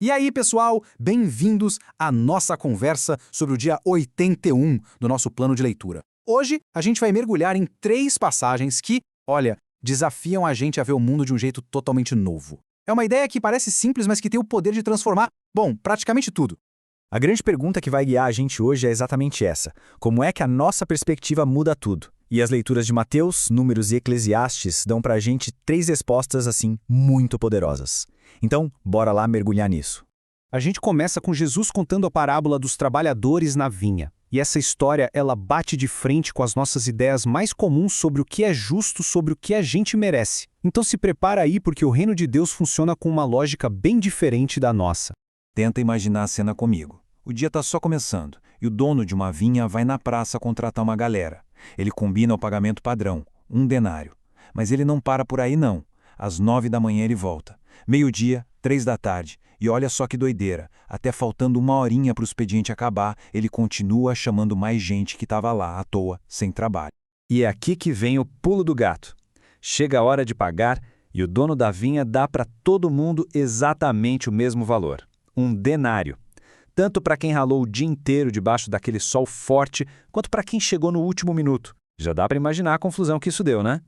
E aí, pessoal, bem-vindos à nossa conversa sobre o dia 81 do nosso plano de leitura. Hoje, a gente vai mergulhar em 3 passagens que, olha, desafiam a gente a ver o mundo de um jeito totalmente novo. É uma ideia que parece simples, mas que tem o poder de transformar, bom, praticamente tudo. A grande pergunta que vai guiar a gente hoje é exatamente essa. Como é que a nossa perspectiva muda tudo? E as leituras de Mateus, Números e Eclesiastes dão pra gente 3 respostas, assim, muito poderosas. Então, bora lá mergulhar nisso. A gente começa com Jesus contando a parábola dos trabalhadores na vinha. E essa história, ela bate de frente com as nossas ideias mais comuns sobre o que é justo, sobre o que a gente merece. Então se prepara aí, porque o reino de Deus funciona com uma lógica bem diferente da nossa. Tenta imaginar a cena comigo. O dia está só começando, e o dono de uma vinha vai na praça contratar uma galera. Ele combina o pagamento padrão, 1 denário. Mas ele não para por aí não. Às 9 da manhã ele volta. Meio-dia, 3 da tarde. E olha só que doideira, até faltando 1 horinha para o expediente acabar, ele continua chamando mais gente que estava lá à toa, sem trabalho. E é aqui que vem o pulo do gato. Chega a hora de pagar e o dono da vinha dá para todo mundo exatamente o mesmo valor, 1 denário. Tanto para quem ralou o dia inteiro debaixo daquele sol forte, quanto para quem chegou no último minuto. Já dá para imaginar a confusão que isso deu, né?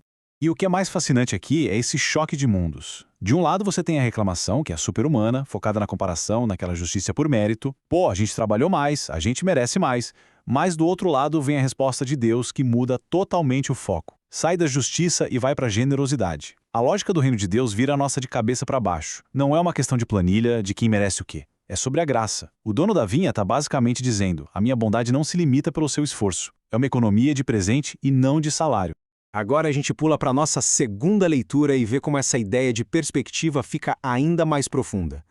E o que é mais fascinante aqui é esse choque de mundos. De um lado você tem a reclamação, que é super-humana, focada na comparação, naquela justiça por mérito. Pô, a gente trabalhou mais, a gente merece mais. Mas do outro lado vem a resposta de Deus, que muda totalmente o foco. Sai da justiça e vai para a generosidade. A lógica do reino de Deus vira a nossa de cabeça para baixo. Não é uma questão de planilha, de quem merece o quê. É sobre a graça. O dono da vinha está basicamente dizendo: a minha bondade não se limita pelo seu esforço. É uma economia de presente e não de salário. Agora a gente pula para a nossa segunda leitura e vê como essa ideia de perspectiva fica ainda mais profunda.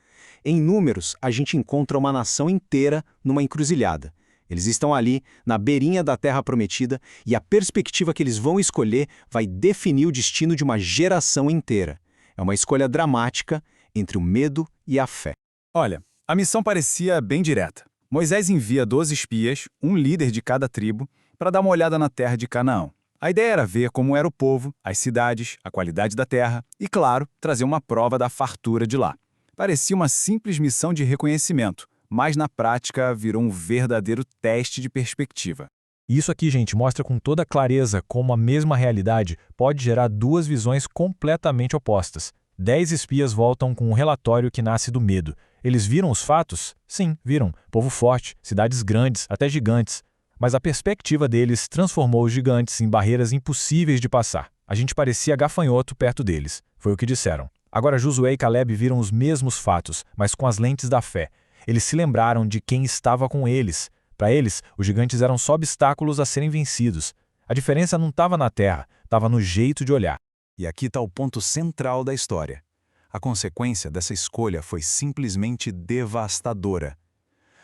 Em Números, a gente encontra uma nação inteira numa encruzilhada. Eles estão ali, na beirinha da Terra Prometida, e a perspectiva que eles vão escolher vai definir o destino de uma geração inteira. É uma escolha dramática entre o medo e a fé. Olha, a missão parecia bem direta. Moisés envia 12 espias, um líder de cada tribo, para dar uma olhada na terra de Canaã. A ideia era ver como era o povo, as cidades, a qualidade da terra e, claro, trazer uma prova da fartura de lá. Parecia uma simples missão de reconhecimento, mas na prática virou um verdadeiro teste de perspectiva. Isso aqui, gente, mostra com toda clareza como a mesma realidade pode gerar 2 visões completamente opostas. 10 espias voltam com um relatório que nasce do medo. Eles viram os fatos? Sim, viram. Povo forte, cidades grandes, até gigantes. Mas a perspectiva deles transformou os gigantes em barreiras impossíveis de passar. A gente parecia gafanhoto perto deles. Foi o que disseram. Agora Josué e Caleb viram os mesmos fatos, mas com as lentes da fé. Eles se lembraram de quem estava com eles. Para eles, os gigantes eram só obstáculos a serem vencidos. A diferença não estava na terra, estava no jeito de olhar. E aqui está o ponto central da história. A consequência dessa escolha foi simplesmente devastadora.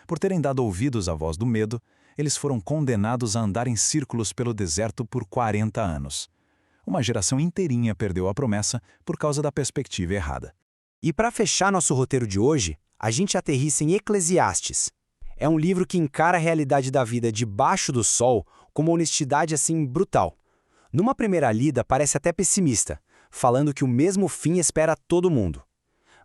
Por terem dado ouvidos à voz do medo, eles foram condenados a andar em círculos pelo deserto por 40 anos. Uma geração inteirinha perdeu a promessa por causa da perspectiva errada. E para fechar nosso roteiro de hoje, a gente aterrissa em Eclesiastes. É um livro que encara a realidade da vida debaixo do sol com uma honestidade assim brutal. Numa primeira lida parece até pessimista, falando que o mesmo fim espera todo mundo.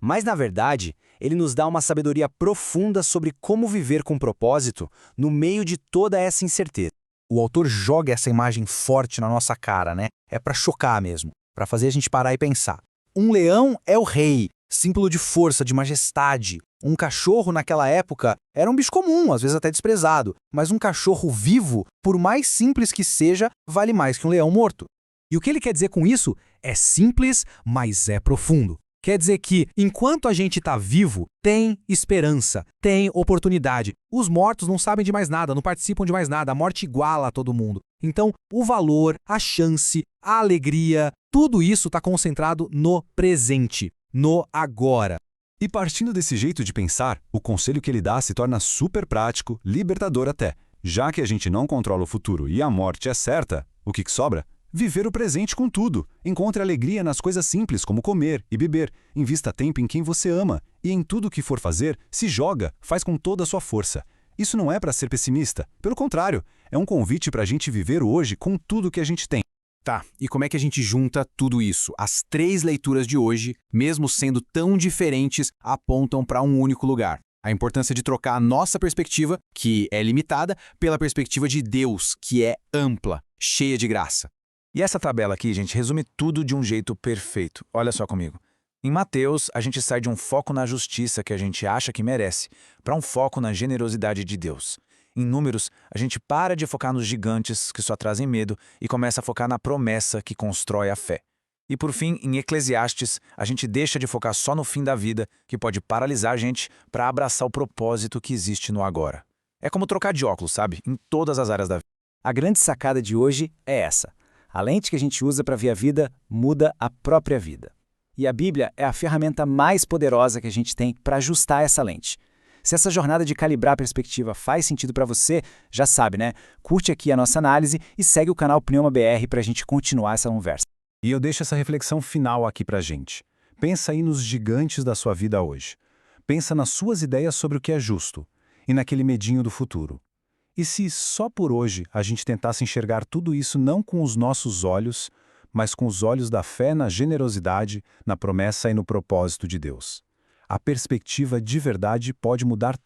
Mas na verdade, ele nos dá uma sabedoria profunda sobre como viver com propósito no meio de toda essa incerteza. O autor joga essa imagem forte na nossa cara, né? É para chocar mesmo, para fazer a gente parar e pensar. Um leão é o rei, símbolo de força, de majestade. Um cachorro naquela época era um bicho comum, às vezes até desprezado, mas um cachorro vivo, por mais simples que seja, vale mais que um leão morto. E o que ele quer dizer com isso é simples, mas é profundo. Quer dizer que, enquanto a gente está vivo, tem esperança, tem oportunidade. Os mortos não sabem de mais nada, não participam de mais nada, a morte iguala a todo mundo. Então, o valor, a chance, a alegria, tudo isso está concentrado no presente, no agora. E partindo desse jeito de pensar, o conselho que ele dá se torna super prático, libertador até. Já que a gente não controla o futuro e a morte é certa, o que sobra? Viver o presente com tudo. Encontre alegria nas coisas simples, como comer e beber. Invista tempo em quem você ama. E em tudo que for fazer, se joga, faz com toda a sua força. Isso não é para ser pessimista. Pelo contrário, é um convite para a gente viver hoje com tudo que a gente tem. Tá, e como é que a gente junta tudo isso? As 3 leituras de hoje, mesmo sendo tão diferentes, apontam para um único lugar. A importância de trocar a nossa perspectiva, que é limitada, pela perspectiva de Deus, que é ampla, cheia de graça. E essa tabela aqui, gente, resume tudo de um jeito perfeito. Olha só comigo. Em Mateus, a gente sai de um foco na justiça que a gente acha que merece, para um foco na generosidade de Deus. Em Números, a gente para de focar nos gigantes que só trazem medo e começa a focar na promessa que constrói a fé. E por fim, em Eclesiastes, a gente deixa de focar só no fim da vida, que pode paralisar a gente, para abraçar o propósito que existe no agora. É como trocar de óculos, sabe? Em todas as áreas da vida. A grande sacada de hoje é essa. A lente que a gente usa para ver a vida muda a própria vida. E a Bíblia é a ferramenta mais poderosa que a gente tem para ajustar essa lente. Se essa jornada de calibrar a perspectiva faz sentido para você, já sabe, né? Curte aqui a nossa análise e segue o canal Pneuma BR para a gente continuar essa conversa. E eu deixo essa reflexão final aqui pra gente. Pensa aí nos gigantes da sua vida hoje. Pensa nas suas ideias sobre o que é justo e naquele medinho do futuro. E se só por hoje a gente tentasse enxergar tudo isso não com os nossos olhos, mas com os olhos da fé na generosidade, na promessa e no propósito de Deus? A perspectiva de verdade pode mudar